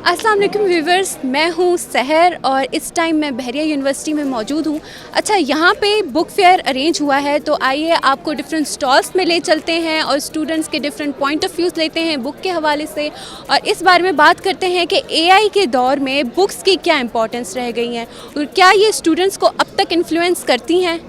अस्सलाम वालेकुम व्यूवर्स, मैं हूँ सहर और इस टाइम मैं बहरिया यूनिवर्सिटी में मौजूद हूँ। अच्छा, यहाँ पे बुक फेयर अरेंज हुआ है, तो आइए आपको डिफरेंट स्टॉल्स में ले चलते हैं और स्टूडेंट्स के डिफरेंट पॉइंट ऑफ व्यूज़ लेते हैं बुक के हवाले से, और इस बारे में बात करते हैं कि एआई के दौर में बुक्स की क्या इंपॉर्टेंस रह गई हैं और क्या ये स्टूडेंट्स को अब तक इन्फ्लुएंस करती हैं।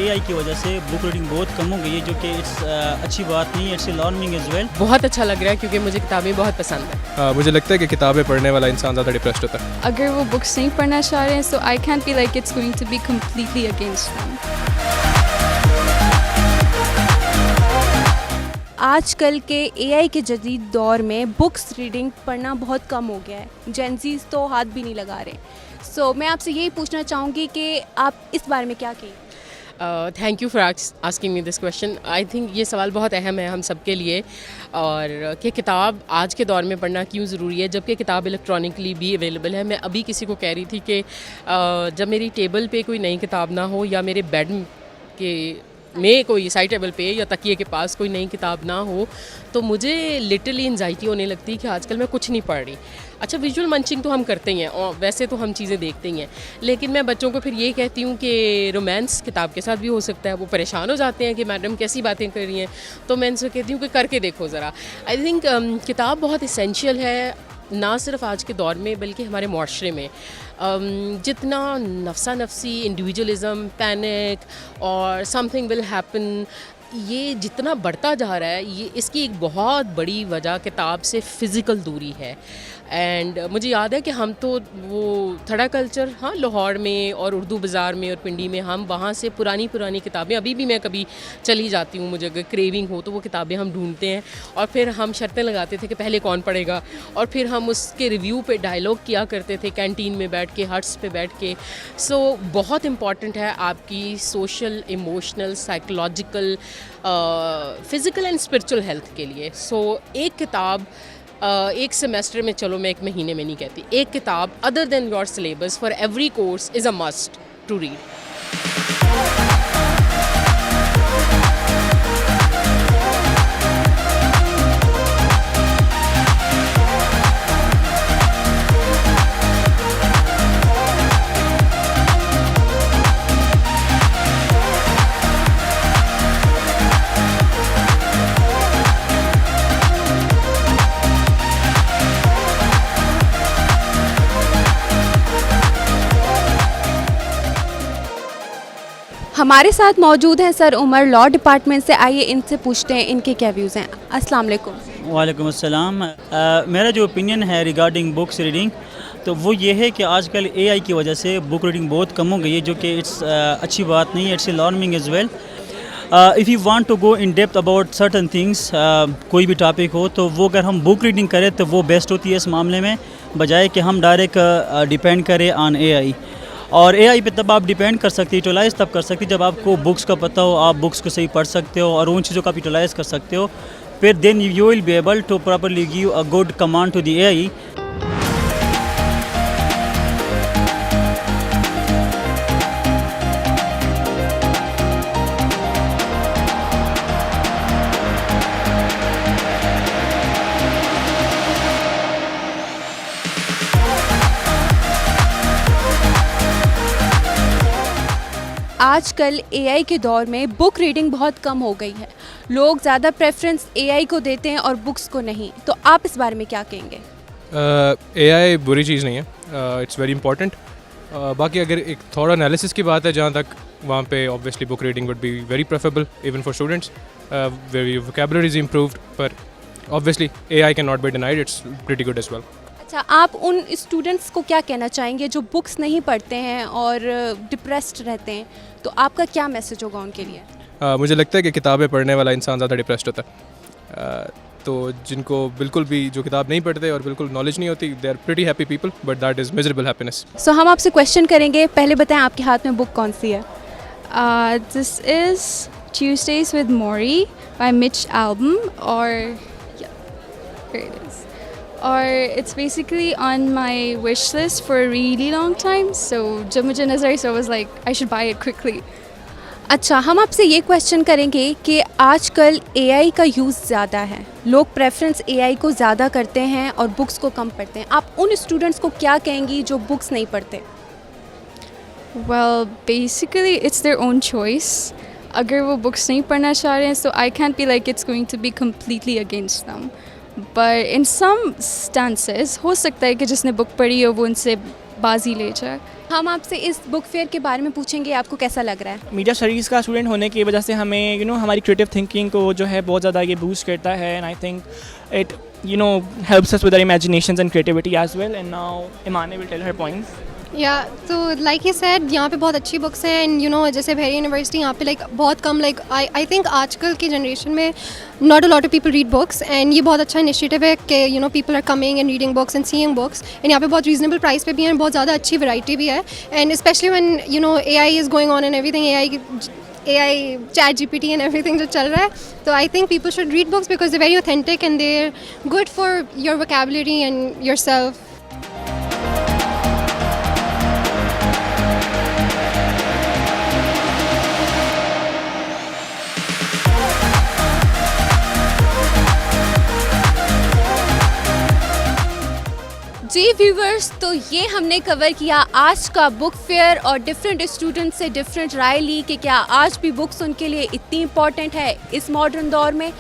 एआई की वजह से बुक रीडिंग बहुत कम हो गई है, जो कि अच्छी बात नहीं है। It's learning as well. बहुत अच्छा लग रहा है क्योंकि मुझे किताबें बहुत पसंद है। मुझे लगता है कि किताबें पढ़ने वाला इंसान ज़्यादा डिप्रेस्ड होता है। अगर वो बुक्स नहीं पढ़ना चाह रहे हैं, so I can't be like it's going to be completely against them. आजकल के एआई के जदीद दौर में बुक्स रीडिंग पढ़ना बहुत कम हो गया है। जेनजीज तो हाथ भी नहीं लगा रहे। सो मैं आपसे यही पूछना चाहूँगी कि आप इस बारे में क्या कहें। Thank you for asking me this question. I think ये सवाल बहुत अहम है हम सब के लिए, और कि किताब आज के दौर में पढ़ना क्यों ज़रूरी है जबकि किताब इलेक्ट्रॉनिकली भी अवेलेबल है। मैं अभी किसी को कह रही थी कि जब मेरी टेबल पे कोई नई किताब ना हो या मेरे बेड के में कोई साइड टेबल पे या तकिए के पास कोई नई किताब ना हो तो मुझे लिटरली एंजाइटी होने लगती है कि आजकल मैं कुछ नहीं पढ़ रही। अच्छा, विजुअल मंचिंग तो हम करते ही हैं और वैसे तो हम चीज़ें देखते ही हैं, लेकिन मैं बच्चों को फिर ये कहती हूँ कि रोमांस किताब के साथ भी हो सकता है। वो परेशान हो जाते हैं कि मैडम कैसी बातें कर रही हैं, तो मैं इनसे कहती हूँ कि करके देखो ज़रा। आई थिंक किताब बहुत इसेंशियल है, ना सिर्फ आज के दौर में बल्कि हमारे मुआशरे में। जितना नफसा नफसी, इंडिविजुअलिज़म, पैनिक और समथिंग विल हैपन, ये जितना बढ़ता जा रहा है, ये इसकी एक बहुत बड़ी वजह किताब से फ़िज़िकल दूरी है। एंड मुझे याद है कि हम तो वो थड़ा कल्चर, हाँ, लाहौर में और उर्दू बाज़ार में और पिंडी में, हम वहाँ से पुरानी किताबें, अभी भी मैं कभी चली जाती हूँ, मुझे अगर क्रेविंग हो तो वो किताबें हम ढूंढते हैं और फिर हम शर्तें लगाते थे कि पहले कौन पढ़ेगा, और फिर हम उसके रिव्यू पे डायलॉग किया करते थे कैंटीन में बैठ के, हट्स पे बैठ के। सो बहुत इम्पॉर्टेंट है आपकी social, emotional, psychological, physical and spiritual health के लिए। सो एक किताब एक सेमेस्टर में, चलो मैं एक महीने में नहीं कहती, एक किताब other than your syllabus for every course is a must to read. हमारे साथ मौजूद हैं सर उमर, लॉ डिपार्टमेंट से। आइए इनसे पूछते हैं इनके क्या व्यूज़ हैं। अस्सलाम वालेकुम। वालेकुम अस्सलाम। मेरा जो ओपिनियन है रिगार्डिंग बुक्स रीडिंग, तो वो ये है कि आजकल एआई की वजह से बुक रीडिंग बहुत कम हो गई है, जो कि अच्छी बात नहीं है। It's learning as well. If you want to go in depth about certain things, कोई भी टॉपिक हो, तो वो अगर हम बुक रीडिंग करें तो वो बेस्ट होती है इस मामले में, बजाय कि हम डायरेक्ट डिपेंड करें ऑन एआई। और एआई पे तब आप डिपेंड कर सकते, यूटिलाइज़ तब कर सकते जब आपको बुक्स का पता हो, आप बुक्स को सही पढ़ सकते हो और उन चीज़ों का आप यूटिलाइज़ कर सकते हो। फिर then you will be able to properly give a good command to the AI. आजकल एआई के दौर में बुक रीडिंग बहुत कम हो गई है। लोग ज़्यादा प्रेफरेंस एआई को देते हैं और बुक्स को नहीं। तो आप इस बारे में क्या कहेंगे? एआई बुरी चीज़ नहीं है, इट्स वेरी इंपॉर्टेंट। बाकी अगर एक थोड़ा एनालिसिस की बात है जहाँ तक, वहाँ पे obviously book reading would be very preferable even for students, very vocabulary is improved, पर obviously AI can not be denied, it's pretty good as well. अच्छा, आप उन स्टूडेंट्स को क्या कहना चाहेंगे जो बुक्स नहीं पढ़ते हैं और डिप्रेस्ड रहते हैं, तो आपका क्या मैसेज होगा उनके लिए? मुझे लगता है कि किताबें पढ़ने वाला इंसान ज़्यादा डिप्रेस्ड होता है। तो जिनको बिल्कुल भी जो किताब नहीं पढ़ते और बिल्कुल नॉलेज नहीं होती, they are pretty happy people, but that is miserable happiness. So हम आपसे क्वेश्चन करेंगे, पहले बताएं आपके हाथ में बुक कौन सी है? This is Tuesdays with Maury by Mitch Albom, or Here it is. Or it's basically on my wish list for a really long time. So जब मुझे नज़र आई, so I was like, I should buy it quickly. अच्छा, हम आपसे ये question करेंगे कि आजकल एआई का यूज़ ज़्यादा है, लोग प्रेफरेंस एआई को ज़्यादा करते हैं और बुक्स को कम पढ़ते हैं। आप उन स्टूडेंट्स को क्या कहेंगी जो बुक्स नहीं पढ़ते? Well, basically it's their own choice. अगर वो बुक्स नहीं पढ़ना चाह रहे हैं, so I can't be like it's going to be completely against them. But in some stances हो सकता है कि जिसने बुक पढ़ी हो वो उनसे बाजी ले जाए। हम आपसे इस बुक फेयर के बारे में पूछेंगे, आपको कैसा लग रहा है? मीडिया स्टडीज़ का स्टूडेंट होने की वजह से हमें हमारी क्रिएटिव थिंकिंग को जो है बहुत ज़्यादा ये बूस्ट करता है, and I think it helps us with our imaginations and creativity as well. And now Imane will tell her points. या तो लाइक ही सेड यहाँ पे बहुत अच्छी बुक्स हैं, एंड जैसे बहरिया यूनिवर्सिटी यहाँ पे बहुत कम आई थिंक आजकल की जनरेशन में not a lot of people read books, and ये बहुत अच्छा इनिशिएटिव है कि people are coming and reading books and seeing books, and यहाँ पे बहुत रीजनेबल प्राइस पे भी है, बहुत ज़्यादा अच्छी वैरायटी भी है, and specially when AI is going on and everything, AI chat GPT and everything जो चल रहा है, तो I think people should read books because they very authentic and they are good for your vocabulary and your self. जी viewers, तो ये हमने cover किया आज का बुक फेयर और डिफरेंट स्टूडेंट से डिफरेंट राय ली कि क्या आज भी बुक्स उनके लिए इतनी इम्पॉर्टेंट है इस मॉडर्न दौर में।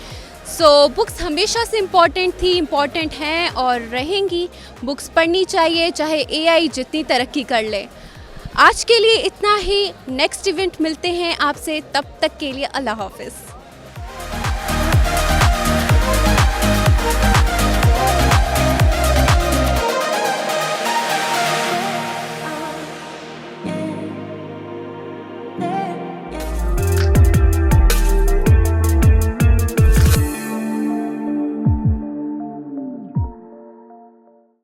सो बुक्स हमेशा से इम्पॉर्टेंट थी, इम्पॉर्टेंट हैं और रहेंगी। बुक्स पढ़नी चाहिए चाहे AI जितनी तरक्की कर ले। आज के लिए इतना ही, नेक्स्ट इवेंट मिलते हैं आपसे, तब तक के लिए अल्लाह हाफिज़।